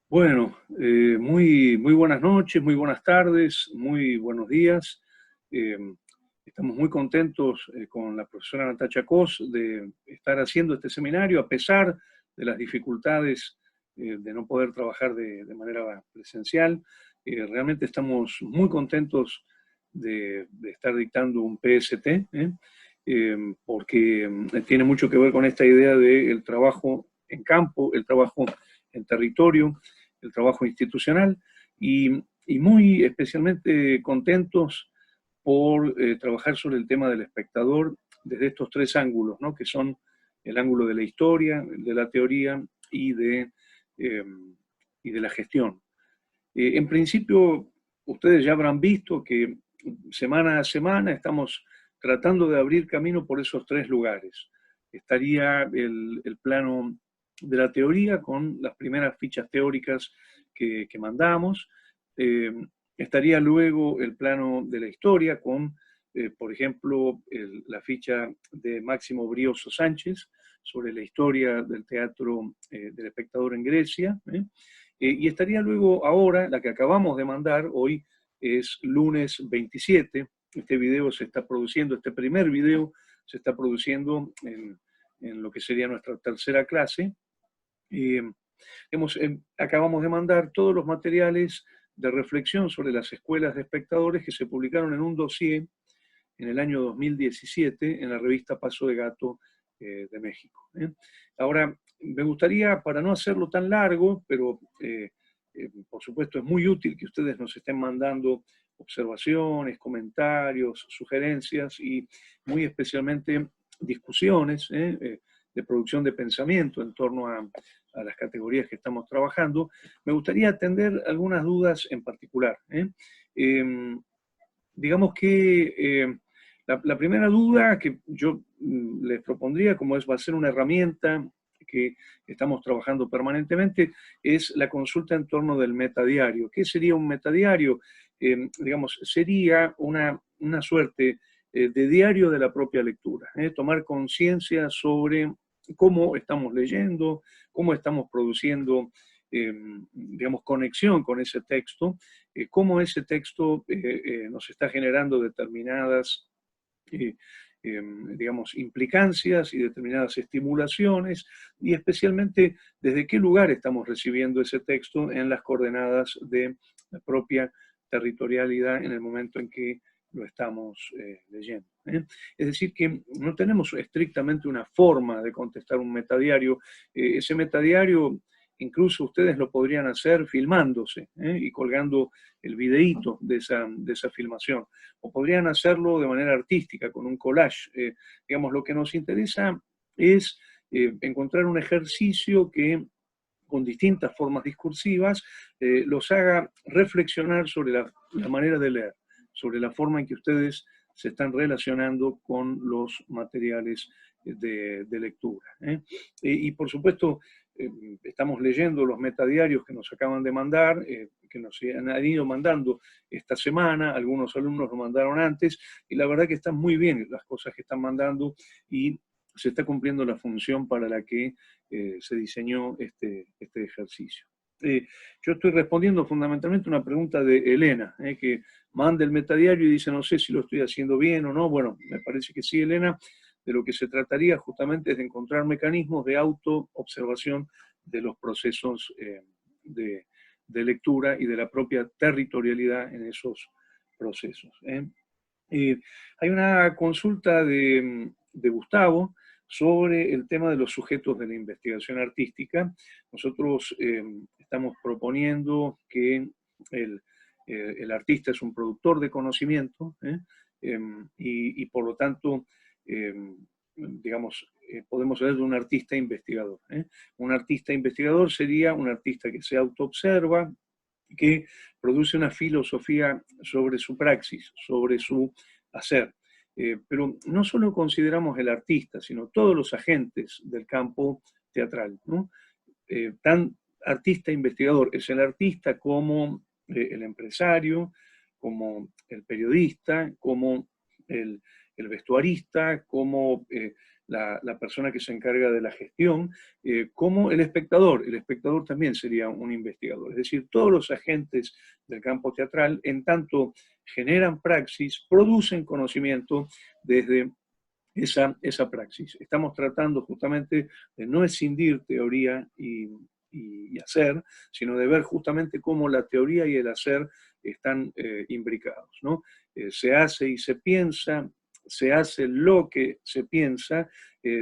Bueno, muy buenas noches, muy buenas tardes, muy buenos días. Eh, Estamos muy contentos con la profesora Natacha Cos de estar haciendo este seminario a pesar de las dificultades de no poder trabajar de manera presencial. Realmente estamos muy contentos de estar dictando un PST, porque tiene mucho que ver con esta idea del trabajo en campo, el trabajo en territorio, el trabajo institucional y muy especialmente contentos por trabajar sobre el tema del espectador desde estos tres ángulos, ¿no? Que son el ángulo de la historia, de la teoría y eh, y de la gestión. En principio, ustedes ya habrán visto que semana a semana estamos tratando de abrir camino por esos tres lugares. Estaría el plano de la teoría con las primeras fichas teóricas que mandamos. Eh, Estaría luego el plano de la historia con, por ejemplo, la ficha de Máximo Brioso Sánchez sobre la historia del teatro del espectador en Grecia. Y estaría luego ahora, la que acabamos de mandar, hoy es lunes 27, este video se está produciendo, este primer video se está produciendo en lo que sería nuestra tercera clase. Eh, Acabamos de mandar todos los materiales de reflexión sobre las escuelas de espectadores que se publicaron en un dossier en el año 2017 en la revista Paso de Gato de México. Ahora, me gustaría, para no hacerlo tan largo, pero por supuesto es muy útil que ustedes nos estén mandando observaciones, comentarios, sugerencias y muy especialmente discusiones de producción de pensamiento en torno a las categorías que estamos trabajando. Me gustaría atender algunas dudas en particular. Digamos que la primera duda que yo les propondría, como va a ser una herramienta que estamos trabajando permanentemente, es la consulta en torno del metadiario. ¿Qué sería un metadiario? Digamos, sería una suerte de diario de la propia lectura, tomar conciencia sobre cómo estamos leyendo, cómo estamos produciendo, digamos, conexión con ese texto, cómo ese texto nos está generando determinadas, eh, digamos, implicancias y determinadas estimulaciones, y especialmente desde qué lugar estamos recibiendo ese texto en las coordenadas de la propia territorialidad en el momento en que lo estamos leyendo. Es decir, que no tenemos estrictamente una forma de contestar un metadiario. Ese metadiario incluso ustedes lo podrían hacer filmándose y colgando el videíto de esa filmación. O podrían hacerlo de manera artística, con un collage. Digamos, lo que nos interesa es encontrar un ejercicio que con distintas formas discursivas los haga reflexionar sobre la manera de leer, sobre la forma en que ustedes se están relacionando con los materiales de lectura. Y por supuesto, estamos leyendo los metadiarios que nos acaban de mandar, que nos han ido mandando esta semana, algunos alumnos lo mandaron antes, y la verdad que están muy bien las cosas que están mandando y se está cumpliendo la función para la que se diseñó este ejercicio. Yo estoy respondiendo fundamentalmente una pregunta de Elena, que manda el metadiario y dice, no sé si lo estoy haciendo bien o no. Bueno, me parece que sí, Elena. De lo que se trataría justamente es de encontrar mecanismos de autoobservación de los procesos de lectura y de la propia territorialidad en esos procesos. Hay una consulta de Gustavo sobre el tema de los sujetos de la investigación artística. Nosotros estamos proponiendo que el artista es un productor de conocimiento y por lo tanto, eh, digamos, podemos hablar de un artista investigador. Un artista investigador sería un artista que se autoobserva, que produce una filosofía sobre su praxis, sobre su hacer. Pero no solo consideramos el artista, sino todos los agentes del campo teatral, ¿no? Tan artista investigador es el artista como el empresario, como el periodista, como el vestuarista, como la persona que se encarga de la gestión, como el espectador. El espectador también sería un investigador. Es decir, todos los agentes del campo teatral, en tanto generan praxis, producen conocimiento desde esa praxis. Estamos tratando justamente de no escindir teoría y hacer, sino de ver justamente cómo la teoría y el hacer están imbricados, ¿no? Se hace y se piensa, se hace lo que se piensa,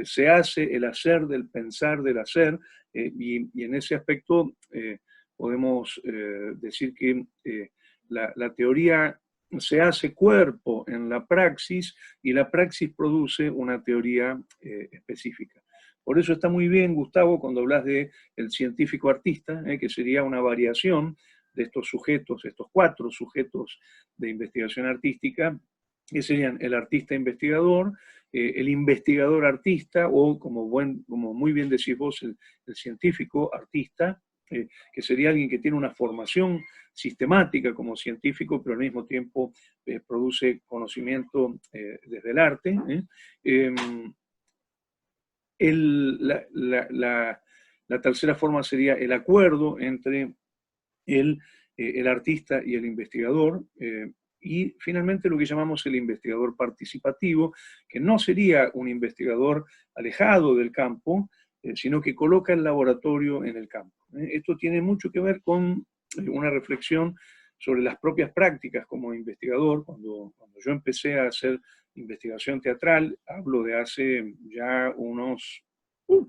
se hace el hacer del pensar del hacer, y en ese aspecto podemos decir que la teoría se hace cuerpo en la praxis y la praxis produce una teoría específica. Por eso está muy bien, Gustavo, cuando hablas de el científico artista, que sería una variación de estos sujetos, estos 4 sujetos de investigación artística, que serían el artista investigador, el investigador artista, o como muy bien decís vos, el científico artista, que sería alguien que tiene una formación sistemática como científico, pero al mismo tiempo produce conocimiento desde el arte. La tercera forma sería el acuerdo entre el artista y el investigador, y finalmente lo que llamamos el investigador participativo, que no sería un investigador alejado del campo, sino que coloca el laboratorio en el campo. Esto tiene mucho que ver con una reflexión sobre las propias prácticas como investigador. Cuando yo empecé a hacer investigación teatral, hablo de hace ya unos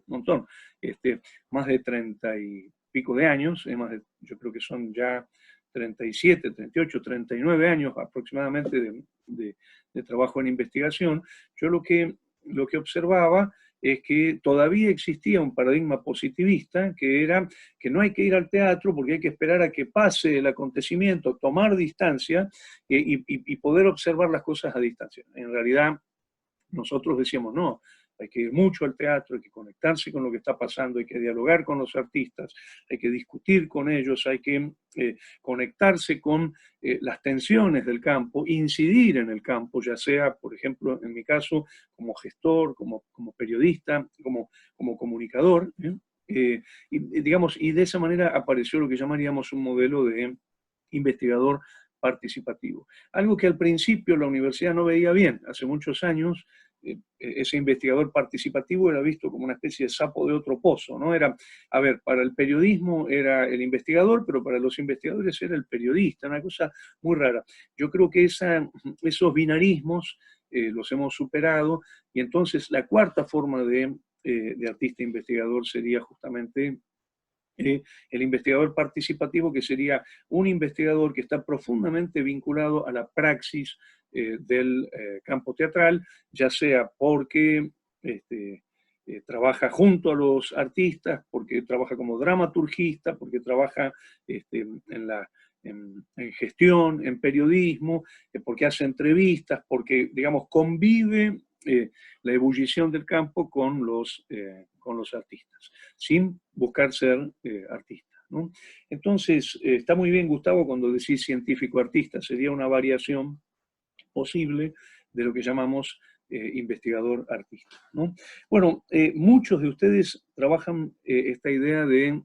montón, más de 30 y pico de años, yo creo que son ya 37, 38, 39 años aproximadamente de trabajo en investigación. Yo lo que observaba es que todavía existía un paradigma positivista, que era que no hay que ir al teatro porque hay que esperar a que pase el acontecimiento, tomar distancia y poder observar las cosas a distancia. En realidad, nosotros decíamos, no, hay que ir mucho al teatro, hay que conectarse con lo que está pasando, hay que dialogar con los artistas, hay que discutir con ellos, hay que conectarse con las tensiones del campo, incidir en el campo, ya sea, por ejemplo, en mi caso, como gestor, como periodista, como comunicador. Y de esa manera apareció lo que llamaríamos un modelo de investigador participativo. Algo que al principio la universidad no veía bien. Hace muchos años ese investigador participativo era visto como una especie de sapo de otro pozo, ¿no? Era, a ver, para el periodismo era el investigador, pero para los investigadores era el periodista, una cosa muy rara. Yo creo que esos binarismos los hemos superado, y entonces la cuarta forma de artista investigador sería justamente el investigador participativo, que sería un investigador que está profundamente vinculado a la praxis del campo teatral, ya sea porque trabaja junto a los artistas, porque trabaja como dramaturgista, porque trabaja en gestión, en periodismo, porque hace entrevistas, porque, digamos, convive la ebullición del campo con los artistas, sin buscar ser artista, ¿no? Entonces, está muy bien, Gustavo, cuando decís científico-artista, sería una variación posible de lo que llamamos investigador-artista, ¿no? Bueno, muchos de ustedes trabajan esta idea de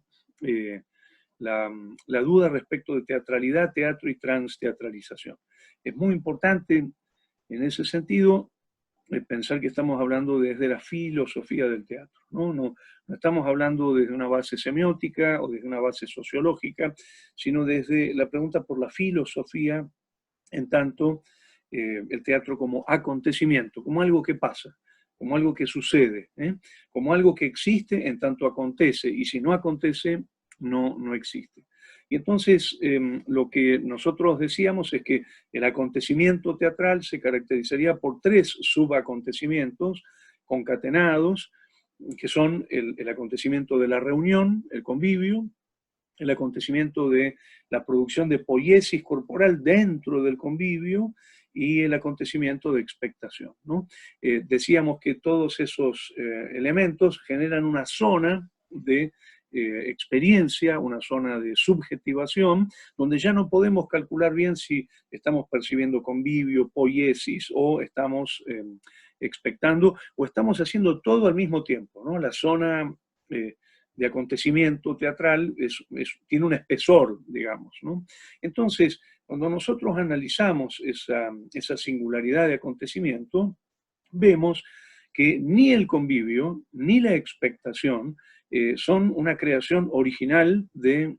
la duda respecto de teatralidad, teatro y transteatralización. Es muy importante en ese sentido pensar que estamos hablando desde la filosofía del teatro, ¿no? No estamos hablando desde una base semiótica o desde una base sociológica, sino desde la pregunta por la filosofía, en tanto el teatro como acontecimiento, como algo que pasa, como algo que sucede, como algo que existe en tanto acontece, y si no acontece, no existe. Y entonces lo que nosotros decíamos es que el acontecimiento teatral se caracterizaría por 3 subacontecimientos concatenados, que son el acontecimiento de la reunión, el convivio, el acontecimiento de la producción de poiesis corporal dentro del convivio y el acontecimiento de expectación, ¿no? Decíamos que todos esos elementos generan una zona de experiencia, una zona de subjetivación, donde ya no podemos calcular bien si estamos percibiendo convivio, poiesis, o estamos expectando, o estamos haciendo todo al mismo tiempo, ¿no? La zona de acontecimiento teatral tiene un espesor, digamos, ¿no? Entonces, cuando nosotros analizamos esa singularidad de acontecimiento, vemos que ni el convivio ni la expectación son una creación original del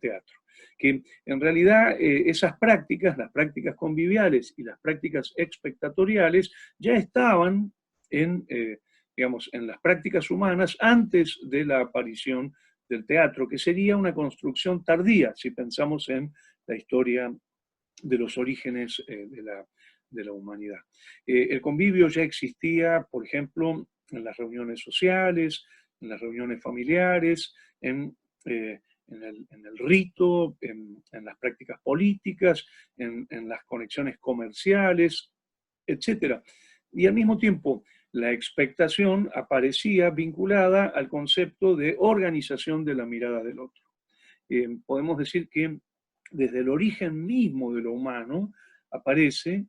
teatro. Que en realidad esas prácticas, las prácticas conviviales y las prácticas expectatoriales, ya estaban digamos, en las prácticas humanas antes de la aparición del teatro, que sería una construcción tardía, si pensamos en la historia de los orígenes de la humanidad. El convivio ya existía, por ejemplo, en las reuniones sociales, en las reuniones familiares, en el rito, en las prácticas políticas, en las conexiones comerciales, etc. Y al mismo tiempo, la expectación aparecía vinculada al concepto de organización de la mirada del otro. Podemos decir que desde el origen mismo de lo humano aparece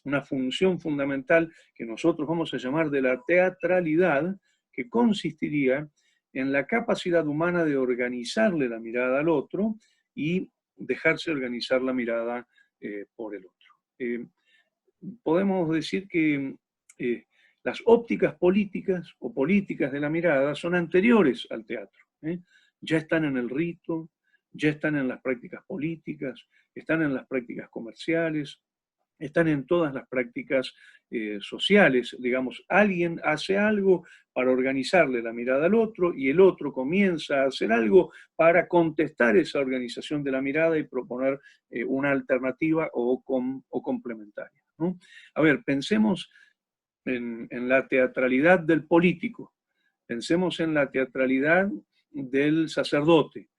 una función fundamental que nosotros vamos a llamar de la teatralidad, que consistiría en la capacidad humana de organizarle la mirada al otro y dejarse organizar la mirada por el otro. Podemos decir que las ópticas políticas o políticas de la mirada son anteriores al teatro. Ya están en el rito, ya están en las prácticas políticas, están en las prácticas comerciales, están en todas las prácticas sociales. Digamos, alguien hace algo para organizarle la mirada al otro y el otro comienza a hacer algo para contestar esa organización de la mirada y proponer una alternativa o complementaria, ¿no? A ver, pensemos en la teatralidad del político, pensemos en la teatralidad del sacerdote,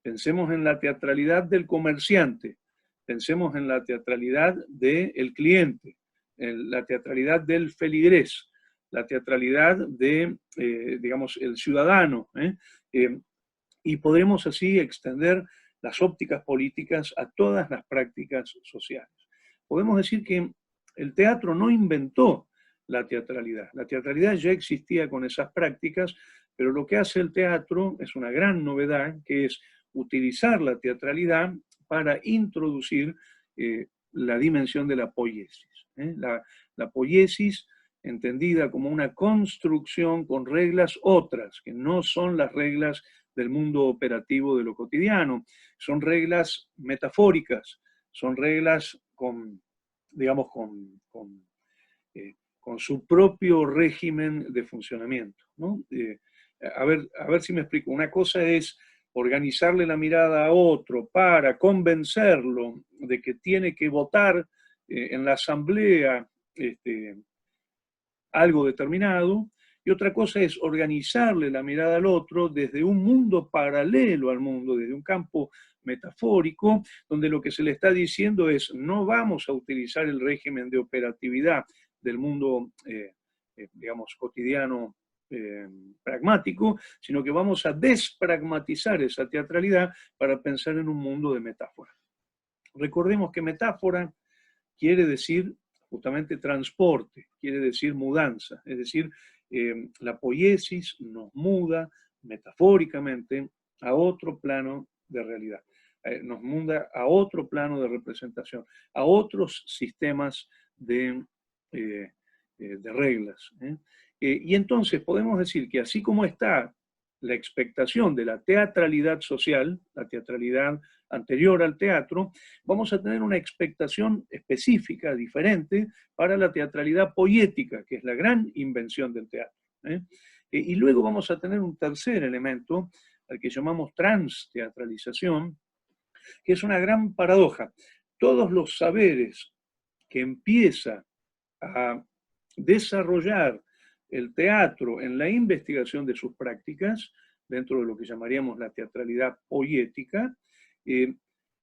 pensemos en la teatralidad del comerciante, pensemos en la teatralidad del cliente, en la teatralidad del feligrés, la teatralidad de, digamos, el ciudadano. Y podremos así extender las ópticas políticas a todas las prácticas sociales. Podemos decir que el teatro no inventó la teatralidad ya existía con esas prácticas, pero lo que hace el teatro es una gran novedad, que es utilizar la teatralidad para introducir la dimensión de la poiesis. La poiesis entendida como una construcción con reglas otras, que no son las reglas del mundo operativo de lo cotidiano, son reglas metafóricas, son reglas digamos, con su propio régimen de funcionamiento, ¿no? A ver si me explico. Una cosa es organizarle la mirada a otro para convencerlo de que tiene que votar en la asamblea algo determinado, y otra cosa es organizarle la mirada al otro desde un mundo paralelo al mundo, desde un campo metafórico, donde lo que se le está diciendo es no vamos a utilizar el régimen de operatividad del mundo, digamos, cotidiano pragmático, sino que vamos a despragmatizar esa teatralidad para pensar en un mundo de metáfora. Recordemos que metáfora quiere decir justamente transporte, quiere decir mudanza, es decir, la poiesis nos muda metafóricamente a otro plano de realidad, nos muda a otro plano de representación, a otros sistemas de reglas. Y entonces podemos decir que así como está la expectación de la teatralidad social, la teatralidad anterior al teatro, vamos a tener una expectación específica, diferente, para la teatralidad poética, que es la gran invención del teatro. Y luego vamos a tener un tercer elemento, al que llamamos transteatralización, que es una gran paradoja. Todos los saberes que empieza a desarrollar el teatro en la investigación de sus prácticas, dentro de lo que llamaríamos la teatralidad poética,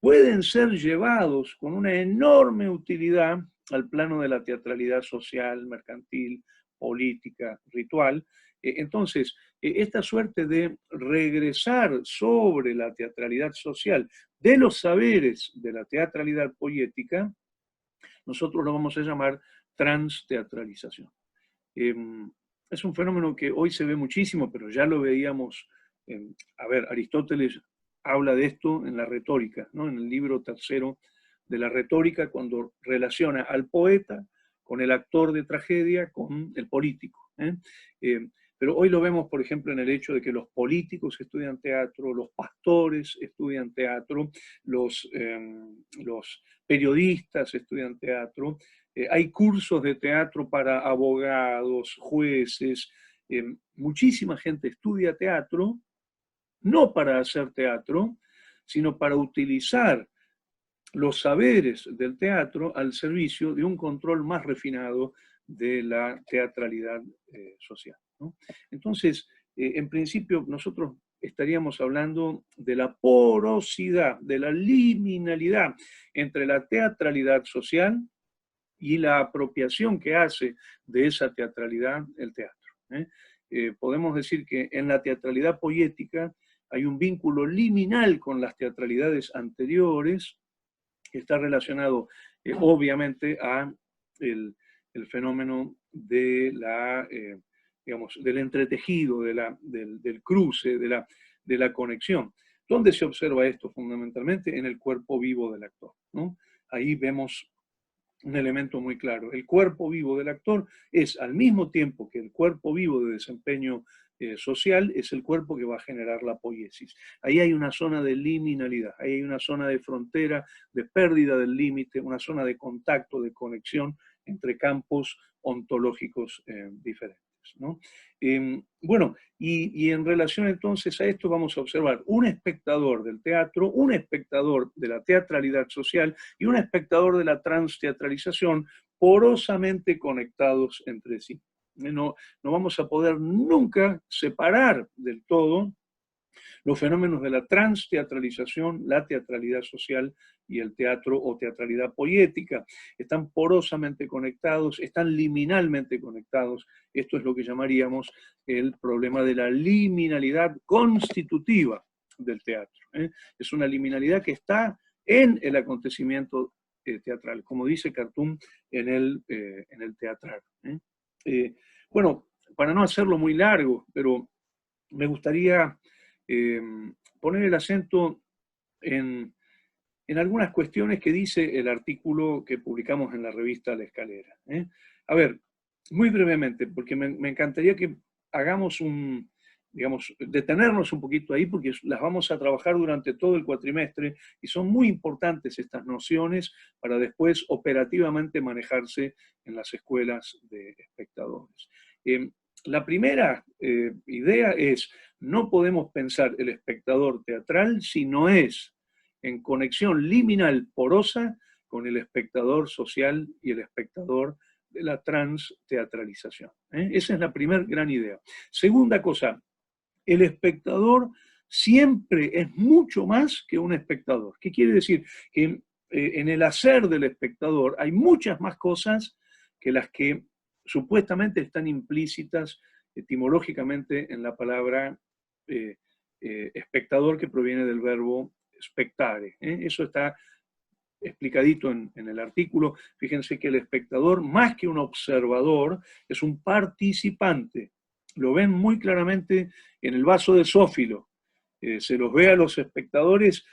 pueden ser llevados con una enorme utilidad al plano de la teatralidad social, mercantil, política, ritual. Entonces, esta suerte de regresar sobre la teatralidad social de los saberes de la teatralidad poética, nosotros lo vamos a llamar transteatralización. Es un fenómeno que hoy se ve muchísimo, pero ya lo veíamos. A ver, Aristóteles habla de esto en la retórica, ¿no? En el libro tercero de la retórica, cuando relaciona al poeta con el actor de tragedia, con el político. Pero hoy lo vemos, por ejemplo, en el hecho de que los políticos estudian teatro, los pastores estudian teatro, los periodistas estudian teatro, hay cursos de teatro para abogados, jueces, muchísima gente estudia teatro, no para hacer teatro, sino para utilizar los saberes del teatro al servicio de un control más refinado de la teatralidad social, ¿no? Entonces, en principio, nosotros estaríamos hablando de la porosidad, de la liminalidad entre la teatralidad social y la apropiación que hace de esa teatralidad el teatro. Podemos decir que en la teatralidad poética hay un vínculo liminal con las teatralidades anteriores, que está relacionado obviamente a el fenómeno de digamos, del entretejido, del cruce, de la conexión. ¿Dónde se observa esto fundamentalmente? En el cuerpo vivo del actor, ¿no? Ahí vemos un elemento muy claro. El cuerpo vivo del actor es, al mismo tiempo que el cuerpo vivo de desempeño social, es el cuerpo que va a generar la poiesis. Ahí hay una zona de liminalidad, ahí hay una zona de frontera, de pérdida del límite, una zona de contacto, de conexión entre campos ontológicos diferentes, ¿no? Bueno, y en relación entonces a esto vamos a observar un espectador del teatro, un espectador de la teatralidad social y un espectador de la transteatralización porosamente conectados entre sí. No vamos a poder nunca separar del todo los fenómenos de la transteatralización, la teatralidad social y el teatro o teatralidad poética. Están porosamente conectados, están liminalmente conectados. Esto es lo que llamaríamos el problema de la liminalidad constitutiva del teatro. Es una liminalidad que está en el acontecimiento teatral, como dice Cartoon en el teatral. Bueno, para no hacerlo muy largo, pero me gustaría eh, poner el acento en algunas cuestiones que dice el artículo que publicamos en la revista La Escalera. A ver, muy brevemente, porque me encantaría que hagamos digamos, detenernos un poquito ahí, porque las vamos a trabajar durante todo el cuatrimestre y son muy importantes estas nociones para después operativamente manejarse en las escuelas de espectadores. La primera idea es, no podemos pensar el espectador teatral si no es en conexión liminal porosa con el espectador social y el espectador de la transteatralización. Esa es la primera gran idea. Segunda cosa, el espectador siempre es mucho más que un espectador. ¿Qué quiere decir? Que en el hacer del espectador hay muchas más cosas que las que supuestamente están implícitas etimológicamente en la palabra espectador, que proviene del verbo spectare. Eso está explicadito en el artículo. Fíjense que el espectador, más que un observador, es un participante. Lo ven muy claramente en el vaso de Zófilo. Se los ve a los espectadores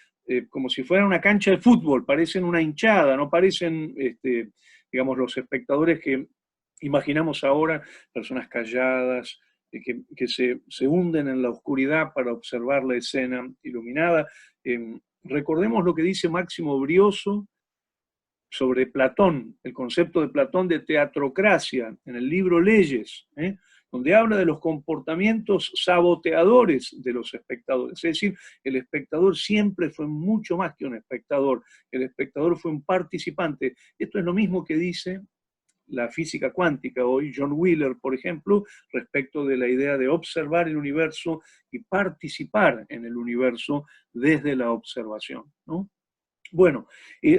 como si fuera una cancha de fútbol, parecen una hinchada, no parecen, digamos, los espectadores que imaginamos ahora, personas calladas, que se hunden en la oscuridad para observar la escena iluminada. Recordemos lo que dice Máximo Brioso sobre Platón, el concepto de Platón de teatrocracia, en el libro Leyes, donde habla de los comportamientos saboteadores de los espectadores. Es decir, el espectador siempre fue mucho más que un espectador, el espectador fue un participante. Esto es lo mismo que dice la física cuántica hoy, John Wheeler, por ejemplo, respecto de la idea de observar el universo y participar en el universo desde la observación, ¿no? Bueno,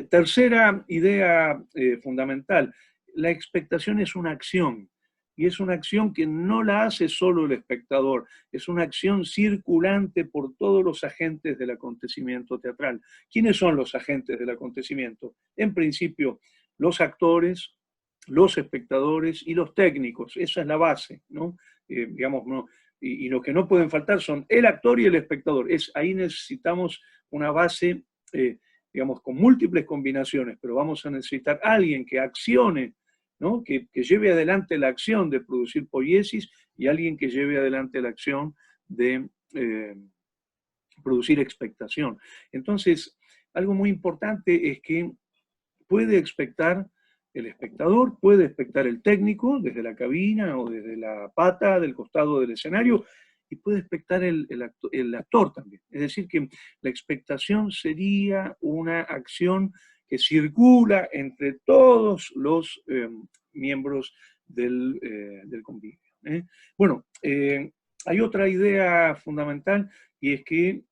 tercera idea fundamental, la expectación es una acción, y es una acción que no la hace solo el espectador, es una acción circulante por todos los agentes del acontecimiento teatral. ¿Quiénes son los agentes del acontecimiento? En principio, los actores, los espectadores y los técnicos. Esa es la base, ¿no? Digamos, ¿no? Y los que no pueden faltar son el actor y el espectador. Ahí necesitamos una base, digamos, con múltiples combinaciones, pero vamos a necesitar a alguien que accione, ¿no? Que lleve adelante la acción de producir poiesis y alguien que lleve adelante la acción de producir expectación. Entonces, algo muy importante es que puede expectar el espectador, puede expectar el técnico desde la cabina o desde la pata del costado del escenario, y puede expectar el actor también. Es decir, que la expectación sería una acción que circula entre todos los miembros del convivio. Bueno, hay otra idea fundamental, y es que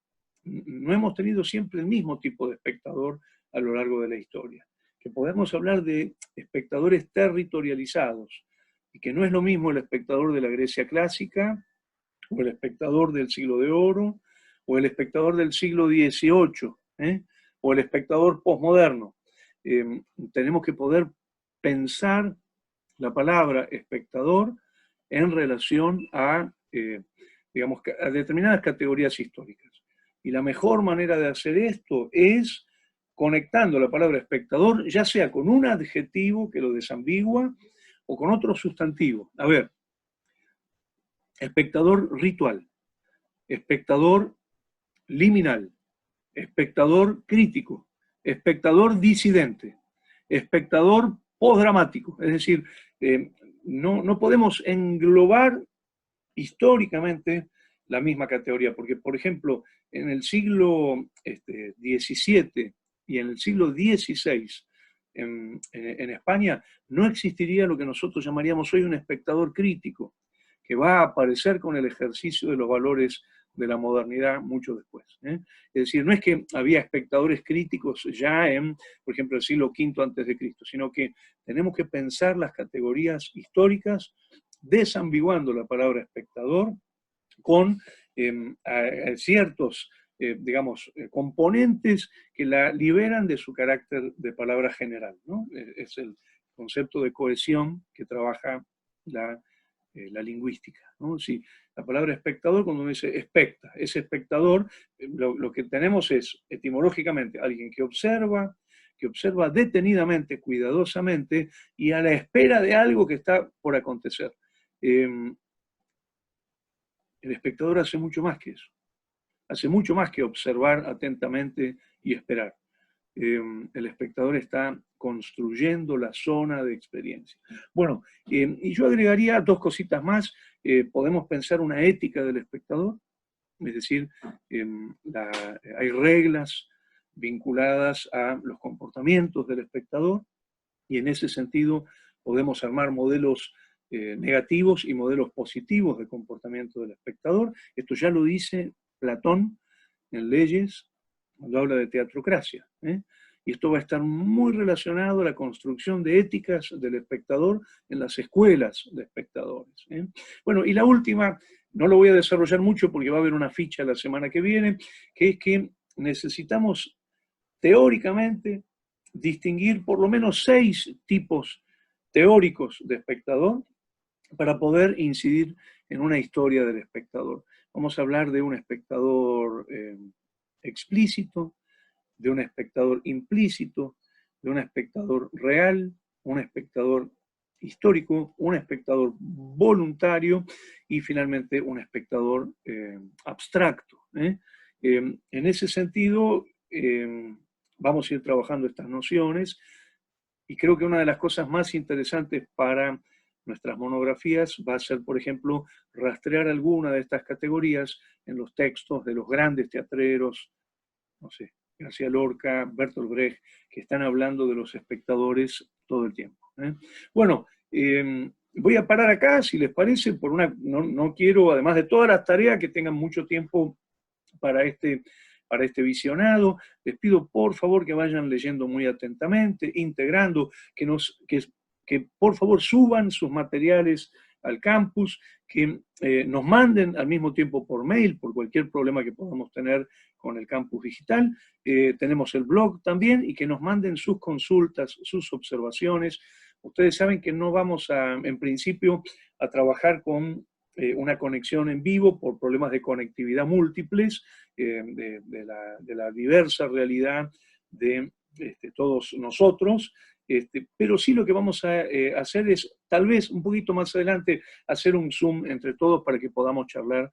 no hemos tenido siempre el mismo tipo de espectador a lo largo de la historia, que podemos hablar de espectadores territorializados, y que no es lo mismo el espectador de la Grecia clásica, o el espectador del siglo de oro, o el espectador del siglo XVIII, o el espectador posmoderno. Tenemos que poder pensar la palabra espectador en relación a, digamos, a determinadas categorías históricas. Y la mejor manera de hacer esto es conectando la palabra espectador, ya sea con un adjetivo que lo desambigua o con otro sustantivo. A ver, espectador ritual, espectador liminal, espectador crítico, espectador disidente, espectador postdramático. Es decir, no podemos englobar históricamente la misma categoría, porque, por ejemplo, en el siglo XVII y en el siglo XVI, en España, no existiría lo que nosotros llamaríamos hoy un espectador crítico, que va a aparecer con el ejercicio de los valores de la modernidad mucho después. Es decir, no es que había espectadores críticos ya en, por ejemplo, el siglo V antes de Cristo, sino que tenemos que pensar las categorías históricas desambiguando la palabra espectador con ciertos, digamos, componentes que la liberan de su carácter de palabra general, ¿no? Es el concepto de cohesión que trabaja la lingüística, ¿no? Si la palabra espectador, cuando uno dice especta, ese espectador, lo que tenemos es, etimológicamente, alguien que observa detenidamente, cuidadosamente, y a la espera de algo que está por acontecer. El espectador hace mucho más que eso, hace mucho más que observar atentamente y esperar. El espectador está construyendo la zona de experiencia. Bueno, y yo agregaría dos cositas más. Podemos pensar una ética del espectador, es decir, hay reglas vinculadas a los comportamientos del espectador, y en ese sentido podemos armar modelos negativos y modelos positivos de comportamiento del espectador. Esto ya lo dice Platón en Leyes, cuando habla de teatrocracia. Y esto va a estar muy relacionado a la construcción de éticas del espectador en las escuelas de espectadores. Bueno, y la última, no lo voy a desarrollar mucho porque va a haber una ficha la semana que viene, que es que necesitamos teóricamente distinguir por lo menos 6 tipos teóricos de espectador para poder incidir en una historia del espectador. Vamos a hablar de un espectador explícito, de un espectador implícito, de un espectador real, un espectador histórico, un espectador voluntario y finalmente un espectador abstracto. En ese sentido, vamos a ir trabajando estas nociones, y creo que una de las cosas más interesantes para nuestras monografías va a ser, por ejemplo, rastrear alguna de estas categorías en los textos de los grandes teatreros, no sé, García Lorca, Bertolt Brecht, que están hablando de los espectadores todo el tiempo. Bueno, voy a parar acá, si les parece, no quiero, además de todas las tareas, que tengan mucho tiempo para este visionado. Les pido por favor que vayan leyendo muy atentamente, integrando, que por favor suban sus materiales al campus, que nos manden al mismo tiempo por mail, por cualquier problema que podamos tener con el campus digital. Tenemos el blog también, y que nos manden sus consultas, sus observaciones, Ustedes saben que no vamos en principio, a trabajar con una conexión en vivo por problemas de conectividad múltiples, de la diversa realidad de todos nosotros, pero sí lo que vamos a hacer es, tal vez un poquito más adelante, hacer un Zoom entre todos para que podamos charlar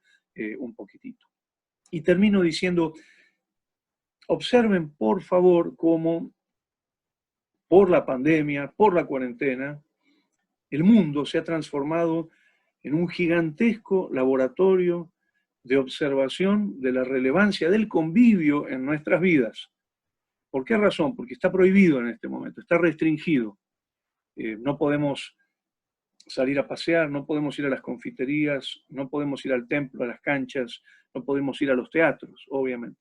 un poquitito. Y termino diciendo, observen por favor cómo por la pandemia, por la cuarentena, el mundo se ha transformado en un gigantesco laboratorio de observación de la relevancia del convivio en nuestras vidas. ¿Por qué razón? Porque está prohibido en este momento, está restringido. No podemos salir a pasear, no podemos ir a las confiterías, no podemos ir al templo, a las canchas, no podemos ir a los teatros, obviamente.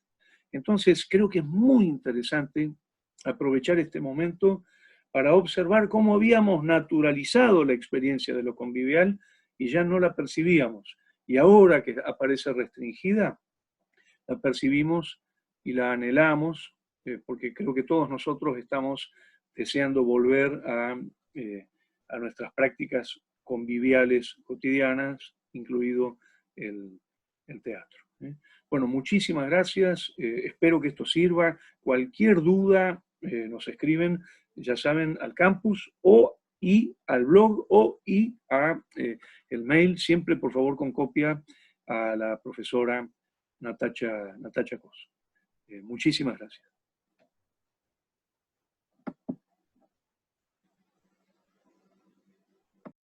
Entonces, creo que es muy interesante aprovechar este momento para observar cómo habíamos naturalizado la experiencia de lo convivial y ya no la percibíamos. Y ahora que aparece restringida, la percibimos y la anhelamos, porque creo que todos nosotros estamos deseando volver a nuestras prácticas conviviales cotidianas, incluido el teatro. Bueno, muchísimas gracias, espero que esto sirva. Cualquier duda nos escriben, ya saben, al campus y al blog y a el mail, siempre por favor con copia a la profesora Natacha Cos. Muchísimas gracias.